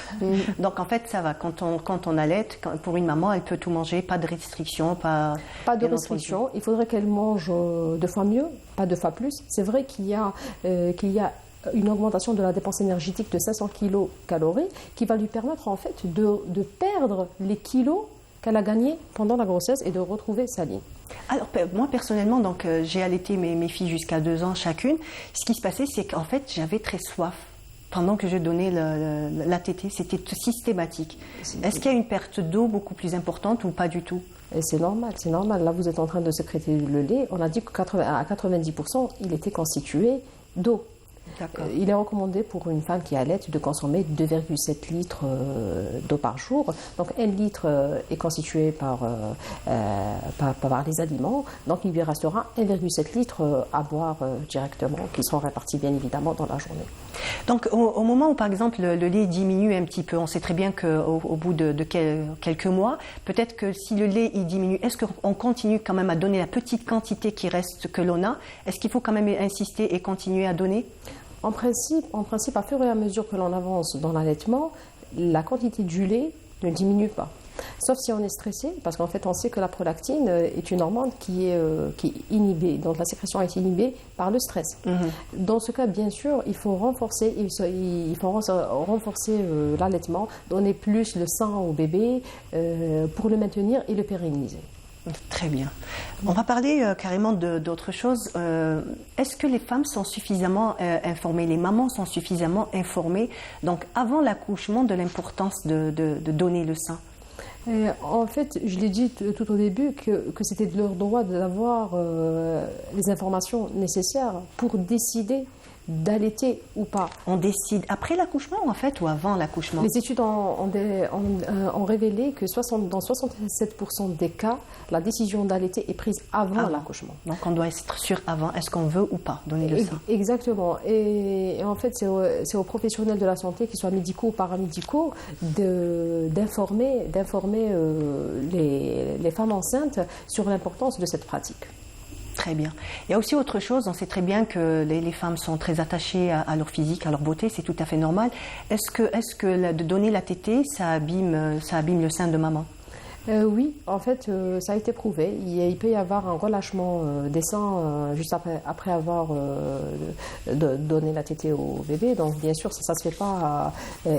Donc, en fait, ça va. Quand on allaite, pour une maman, elle peut tout manger, pas de restriction, pas de restriction. Il faudrait qu'elle mange 2 fois mieux, pas 2 fois plus. C'est vrai qu'il y a une augmentation de la dépense énergétique de 500 kcal qui va lui permettre, en fait, de perdre les kilos qu'elle a gagnés pendant la grossesse et de retrouver sa ligne. Alors, moi, personnellement, donc, j'ai allaité mes filles jusqu'à 2 ans chacune. Ce qui se passait, c'est qu'en fait, j'avais très soif. Pendant que je donnais la tétée, c'était systématique. Est-ce qu'il y a une perte d'eau beaucoup plus importante ou pas du tout? Et c'est normal. Là, vous êtes en train de sécréter le lait. On a dit qu'à 90%, il était constitué d'eau. Il est recommandé pour une femme qui allaite de consommer 2,7 litres d'eau par jour. Donc 1 litre est constitué par les aliments. Donc il lui restera 1,7 litres à boire directement, qui seront répartis bien évidemment dans la journée. Donc au moment où par exemple le lait diminue un petit peu, on sait très bien qu'au bout de quelques mois, peut-être que si le lait il diminue, est-ce qu'on continue quand même à donner la petite quantité qui reste que l'on a? Est-ce qu'il faut quand même insister et continuer à donner? En principe, à fur et à mesure que l'on avance dans l'allaitement, la quantité du lait ne diminue pas. Sauf si on est stressé, parce qu'en fait, on sait que la prolactine est une hormone qui est inhibée. Donc, la sécrétion est inhibée par le stress. Dans ce cas, bien sûr, il faut renforcer l'allaitement, donner plus le sein au bébé pour le maintenir et le pérenniser. Très bien. On va parler carrément d'autre chose. Est-ce que les femmes sont suffisamment informées, les mamans sont suffisamment informées, donc avant l'accouchement, de l'importance de donner le sein? En fait, je l'ai dit tout au début que c'était de leur droit d'avoir les informations nécessaires pour décider d'allaiter ou pas. On décide après l'accouchement ou en fait ou avant l'accouchement? Les études ont révélé que dans 67% des cas, la décision d'allaiter est prise avant l'accouchement. Donc on doit être sûr avant, est-ce qu'on veut ou pas donner le sein? Exactement. Et en fait, c'est aux professionnels de la santé, qu'ils soient médicaux ou paramédicaux, d'informer les femmes enceintes sur l'importance de cette pratique. Très bien. Il y a aussi autre chose, on sait très bien que les femmes sont très attachées à leur physique, à leur beauté, c'est tout à fait normal. Est-ce que de donner la tétée, ça abîme le sein de maman? Oui, en fait, ça a été prouvé. Il peut y avoir un relâchement des seins juste après avoir donné la tétée au bébé. Donc, bien sûr, ça ne se fait pas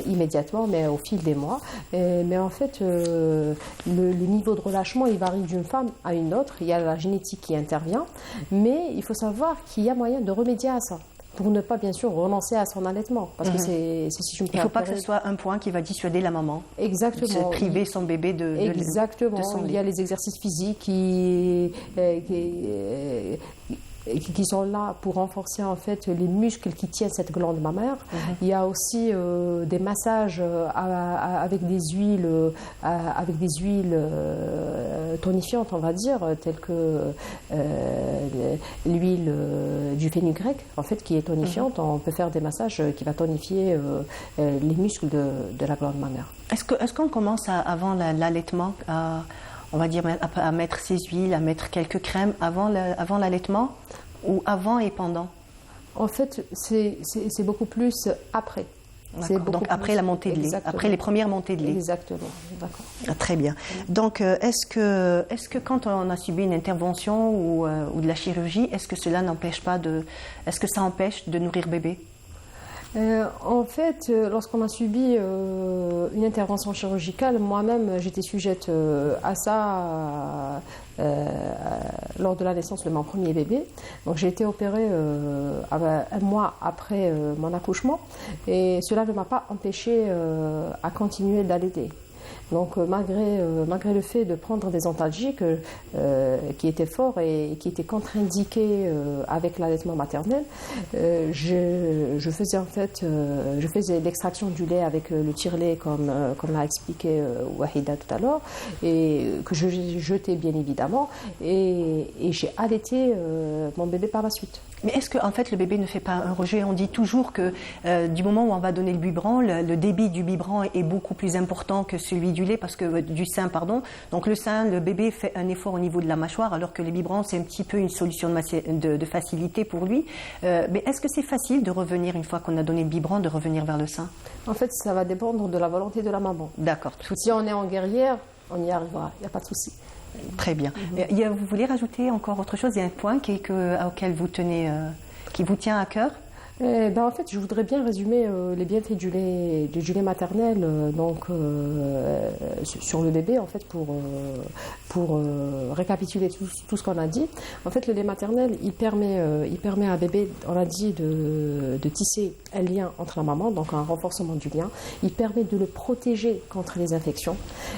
immédiatement, mais au fil des mois. Mais en fait, le niveau de relâchement, il varie d'une femme à une autre. Il y a la génétique qui intervient, mais il faut savoir qu'il y a moyen de remédier à ça, pour ne pas, bien sûr, renoncer à son allaitement. Parce que c'est si je me il ne faut pas que ce soit un point qui va dissuader la maman. Exactement. Se priver son bébé de Exactement. De son lait. Il y a les exercices physiques qui sont là pour renforcer en fait les muscles qui tiennent cette glande mammaire. Il y a aussi des massages avec des huiles tonifiantes, on va dire, telles que l'huile du fenugrec, en fait, qui est tonifiante. On peut faire des massages qui va tonifier les muscles de la glande mammaire. Est-ce qu'on commence avant l'allaitement on va dire à mettre ces huiles, à mettre quelques crèmes avant l'allaitement ou avant et pendant? En fait, c'est beaucoup plus après. Donc après la montée de lait, après les premières montées de lait. Exactement. D'accord. Ah, très bien. Donc est-ce que quand on a subi une intervention ou de la chirurgie, est-ce que cela n'empêche pas est-ce que ça empêche de nourrir bébé? En fait, lorsqu'on a subi une intervention chirurgicale, moi-même j'étais sujette à ça lors de la naissance de mon premier bébé. Donc j'ai été opérée un mois après mon accouchement et cela ne m'a pas empêchée à continuer d'allaiter. Donc malgré le fait de prendre des antalgiques qui étaient forts et qui étaient contre-indiqués avec l'allaitement maternel, je faisais l'extraction du lait avec le tire-lait comme l'a expliqué Wahida tout à l'heure, et que je jetais bien évidemment, et j'ai allaité mon bébé par la suite. Mais est-ce que en fait le bébé ne fait pas un rejet? On dit toujours que du moment où on va donner le biberon, le débit du biberon est beaucoup plus important que celui du lait, parce que du sein, pardon. Donc le sein, le bébé fait un effort au niveau de la mâchoire, alors que les biberons c'est un petit peu une solution de facilité pour lui. Mais est-ce que c'est facile de revenir une fois qu'on a donné le biberon, de revenir vers le sein? En fait, ça va dépendre de la volonté de la maman. D'accord. Si on est en guerrière, on y arrivera. Il n'y a pas de souci. Très bien. Vous voulez rajouter encore autre chose? Il y a un point auquel vous tenez, qui vous tient à cœur? En fait, je voudrais bien résumer les bienfaits du lait maternel sur le bébé, en fait, pour récapituler tout ce qu'on a dit. En fait, le lait maternel, il permet à un bébé, on l'a dit, de tisser un lien entre la maman, donc un renforcement du lien. Il permet de le protéger contre les infections.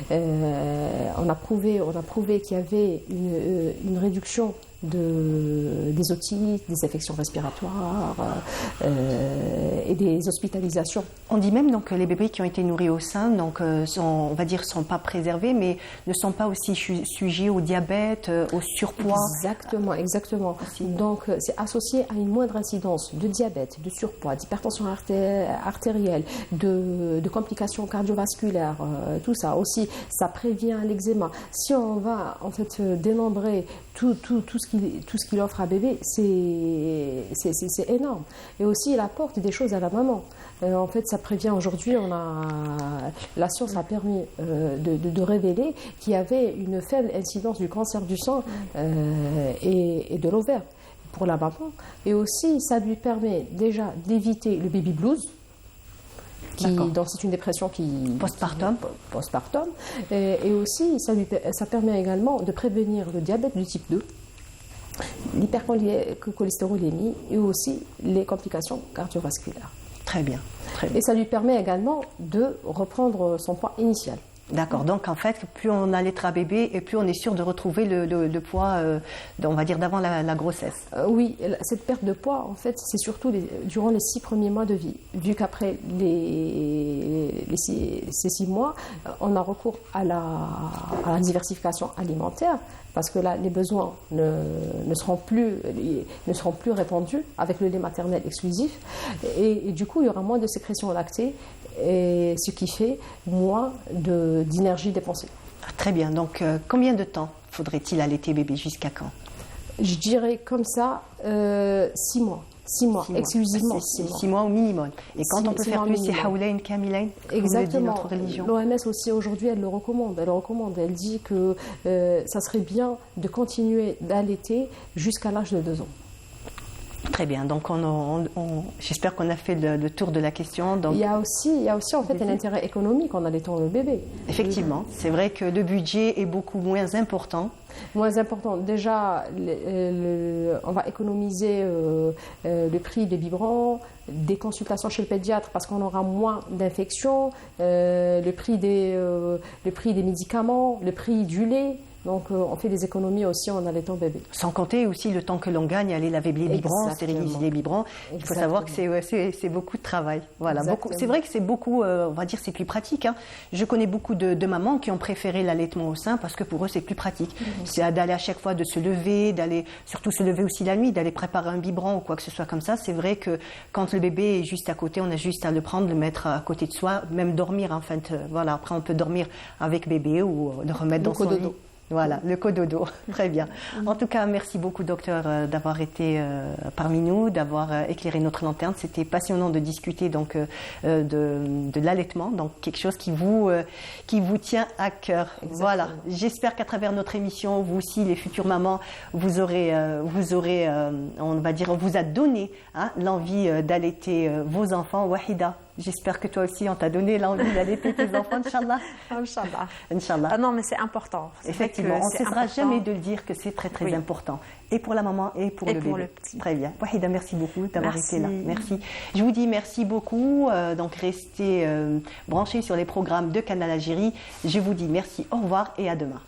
On a prouvé qu'il y avait une réduction des otites, des infections respiratoires et des hospitalisations. On dit même donc que les bébés qui ont été nourris au sein, donc on va dire, sont pas préservés, mais ne sont pas aussi sujets au diabète, au surpoids. Exactement. Donc c'est associé à une moindre incidence de diabète, de surpoids, d'hypertension artérielle, de complications cardiovasculaires, tout ça. Aussi, ça prévient l'eczéma. Si on va en fait dénombrer tout ce qu'il offre à bébé, c'est énorme. Et aussi, il apporte des choses à la maman. En fait, ça prévient aujourd'hui, la science a permis de révéler qu'il y avait une faible incidence du cancer du sang et de l'ovaire pour la maman. Et aussi, ça lui permet déjà d'éviter le baby blues. Donc c'est une dépression qui postpartum, et aussi ça permet également de prévenir le diabète du type 2, l'hypercholestérolémie et aussi les complications cardiovasculaires. Très bien. Et ça lui permet également de reprendre son poids initial. D'accord, donc en fait, plus on allaitera bébé et plus on est sûr de retrouver le poids, on va dire, d'avant la grossesse. Oui, cette perte de poids, en fait, c'est surtout durant les 6 premiers mois de vie. Vu qu'après ces 6 mois, on a recours à la diversification alimentaire, parce que là, les besoins ne seront plus répandus avec le lait maternel exclusif. Et du coup, il y aura moins de sécrétion lactée, et ce qui fait moins d'énergie dépensée. Très bien. Donc, combien de temps faudrait-il allaiter bébé? Jusqu'à quand? Je dirais comme ça 6 mois. 6 mois, exclusivement 6 mois. 6 mois au minimum. Et quand on peut faire plus, c'est Hawlain, Kamilain, exactement. Notre religion. L'OMS aussi aujourd'hui, elle le recommande. Elle dit que ça serait bien de continuer d'allaiter jusqu'à l'âge de 2 ans. Très bien, donc j'espère qu'on a fait le tour de la question. Donc, il y a aussi en fait un intérêt économique en allaitant le bébé. Effectivement, c'est vrai que le budget est beaucoup moins important. Déjà, on va économiser le prix des biberons, des consultations chez le pédiatre parce qu'on aura moins d'infections, le prix des médicaments, le prix du lait. Donc on fait des économies aussi en allaitant bébé. Sans compter aussi le temps que l'on gagne à aller laver les biberons, stériliser les biberons. Il faut savoir que c'est beaucoup de travail. Voilà, c'est vrai que c'est beaucoup, on va dire, c'est plus pratique. Hein. Je connais beaucoup de mamans qui ont préféré l'allaitement au sein parce que pour eux c'est plus pratique. C'est d'aller à chaque fois, de se lever, surtout se lever aussi la nuit, d'aller préparer un biberon ou quoi que ce soit comme ça. C'est vrai que quand le bébé est juste à côté, on a juste à le prendre, le mettre à côté de soi, même dormir en fait. Voilà, après on peut dormir avec bébé ou le remettre dans son lit. Voilà, le cododo. Très bien. En tout cas, merci beaucoup, docteur, d'avoir été parmi nous, d'avoir éclairé notre lanterne. C'était passionnant de discuter donc de l'allaitement, donc quelque chose qui vous tient à cœur. Exactement. Voilà. J'espère qu'à travers notre émission, vous aussi, les futures mamans, vous aurez, on va dire, on vous a donné l'envie d'allaiter vos enfants. Wahida, J'espère que toi aussi, on t'a donné l'envie d'allaiter tes enfants, Inch'Allah. Inch'Allah. Inch'Allah. Ah non, mais c'est important. C'est vrai Effectivement, que on ne c'est cessera important. jamais de le dire que c'est très Oui. important. Et pour la maman et pour le bébé. le petit. Très bien. Wahida, merci beaucoup d'avoir Merci. été là. Merci. Je vous dis merci beaucoup. Donc restez branchés sur les programmes de Canal Algérie. Je vous dis merci, au revoir et à demain.